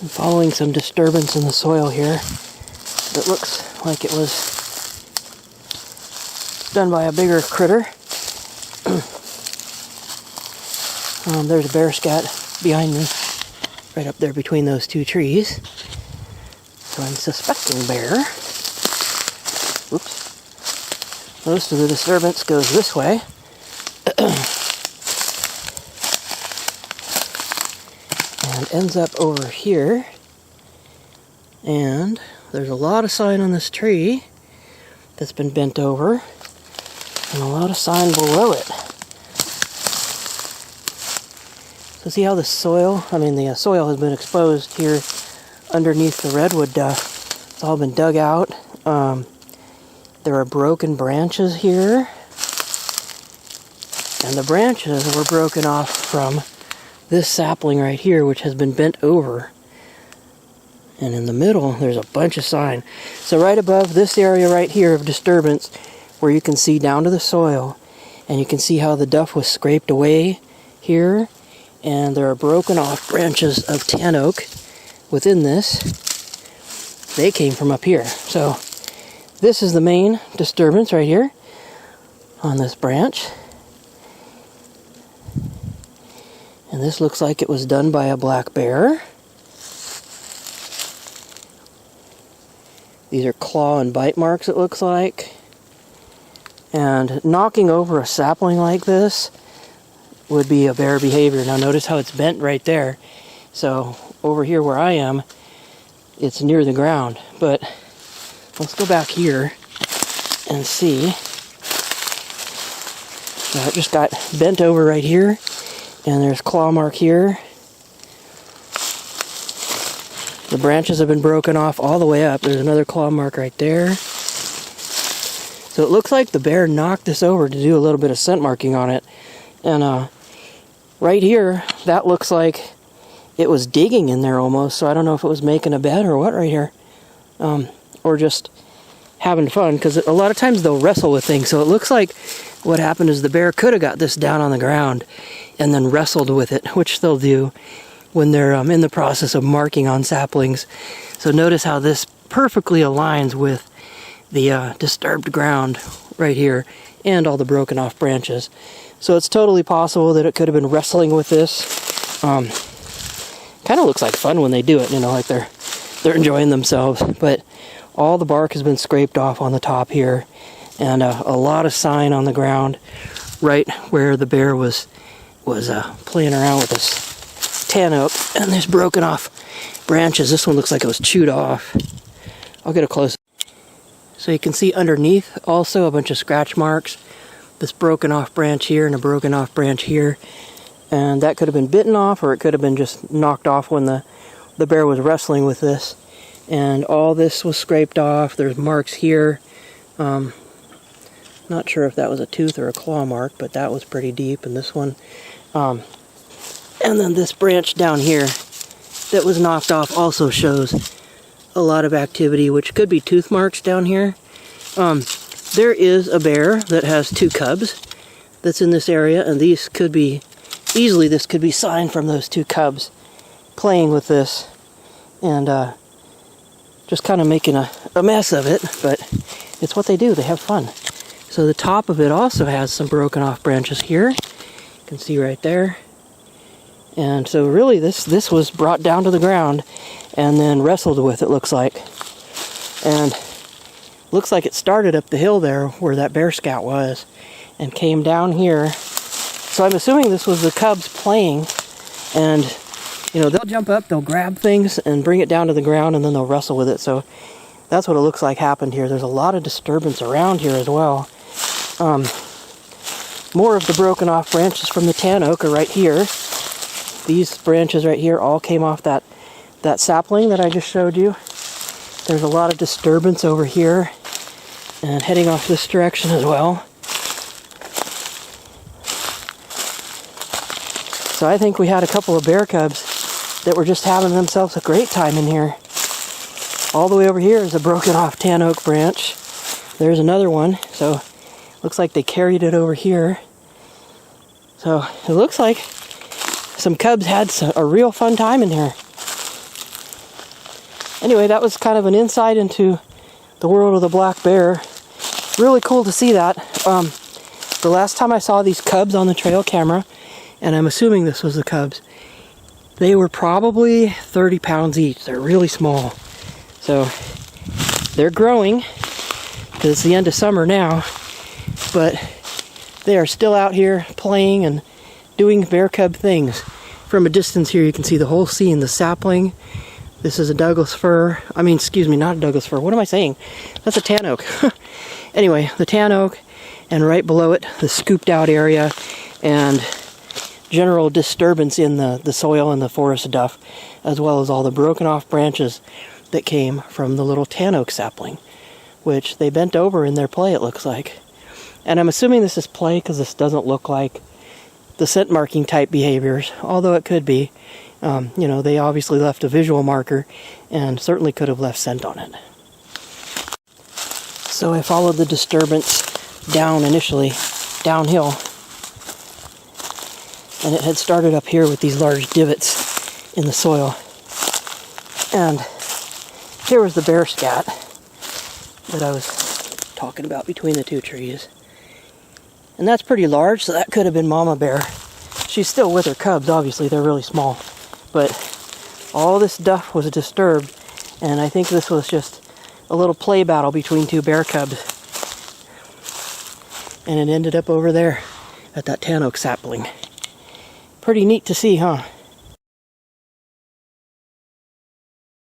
I'm following some disturbance in the soil here. It looks like it was done by a bigger critter. There's a bear scat behind me, right up there between those two trees. So I'm suspecting bear. Oops. Most of the disturbance goes this way. And ends up over here. And there's a lot of sign on this tree that's been bent over. And a lot of sign below it. So see how the soil, the soil has been exposed here underneath the redwood. It's all been dug out. There are broken branches here. And the branches were broken off from this sapling right here, which has been bent over. And in the middle, there's a bunch of sign. So right above this area right here of disturbance, where you can see down to the soil, and you can see how the duff was scraped away here, and there are broken off branches of tan oak within this. They came from up here. So this is the main disturbance right here on this branch. And this looks like it was done by a black bear. These are claw and bite marks, it looks like. And knocking over a sapling like this would be a bear behavior. Now notice how it's bent right there. So over here where I am, it's near the ground. But let's go back here and see. Now it just got bent over right here. And there's claw mark here. The branches have been broken off all the way up. There's another claw mark right there. So it looks like the bear knocked this over to do a little bit of scent marking on it. And right here, that looks like it was digging in there almost. So I don't know if it was making a bed or what right here. Or just having fun, because a lot of times they'll wrestle with things. So it looks like what happened is the bear could have got this down on the ground and then wrestled with it, which they'll do when they're in the process of marking on saplings. So notice how this perfectly aligns with the disturbed ground right here and all the broken off branches. So it's totally possible that it could have been wrestling with this. Kind of looks like fun when they do it, like they're enjoying themselves. But all the bark has been scraped off on the top here, and a lot of sign on the ground right where the bear was playing around with this tan oak, and there's broken off branches. This one looks like it was chewed off. I'll get a close. So you can see underneath also a bunch of scratch marks. This broken off branch here and a broken off branch here. And that could have been bitten off, or it could have been just knocked off when the bear was wrestling with this. And all this was scraped off. There's marks here. Not sure if that was a tooth or a claw mark, but that was pretty deep. And this one. And then this branch down here that was knocked off also shows a lot of activity, which could be tooth marks down here. There is a bear that has 2 cubs that's in this area, and these could be, easily this could be sign from those 2 cubs playing with this and just kind of making a mess of it, but it's what they do, they have fun. So the top of it also has some broken off branches here. You can see right there. And so really this was brought down to the ground and then wrestled with, it looks like. And looks like it started up the hill there where that bear scout was and came down here. So I'm assuming this was the cubs playing, and they'll jump up, they'll grab things and bring it down to the ground, and then they'll wrestle with it. So that's what it looks like happened here. There's a lot of disturbance around here as well. More of the broken off branches from the tan oak are right here. These branches right here all came off that sapling that I just showed you. There's a lot of disturbance over here and heading off this direction as well. So I think we had a couple of bear cubs that were just having themselves a great time in here. All the way over here is a broken off tan oak branch. There's another one. So looks like they carried it over here. So it looks like some cubs had a real fun time in here. Anyway, that was kind of an insight into the world of the black bear. Really cool to see that. The last time I saw these cubs on the trail camera, and I'm assuming this was the cubs, they were probably 30 pounds each. They're really small. So they're growing, because it's the end of summer now, but they are still out here playing and doing bear cub things. From a distance here, you can see the whole scene, the sapling. This is a Douglas fir. I mean, excuse me, not a Douglas fir. What am I saying? That's a tan oak. Anyway, the tan oak, and right below it, the scooped out area, and general disturbance in the soil and the forest duff, as well as all the broken off branches that came from the little tan oak sapling, which they bent over in their play, it looks like. And I'm assuming this is play because this doesn't look like the scent marking type behaviors, although it could be. You know, they obviously left a visual marker and certainly could have left scent on it. So I followed the disturbance down initially, downhill, and it had started up here with these large divots in the soil. And here was the bear scat that I was talking about between the two trees. And that's pretty large, so that could have been Mama Bear. She's still with her cubs, obviously, they're really small. But all this duff was disturbed, and I think this was just a little play battle between two bear cubs. And it ended up over there at that tan oak sapling. Pretty neat to see, huh?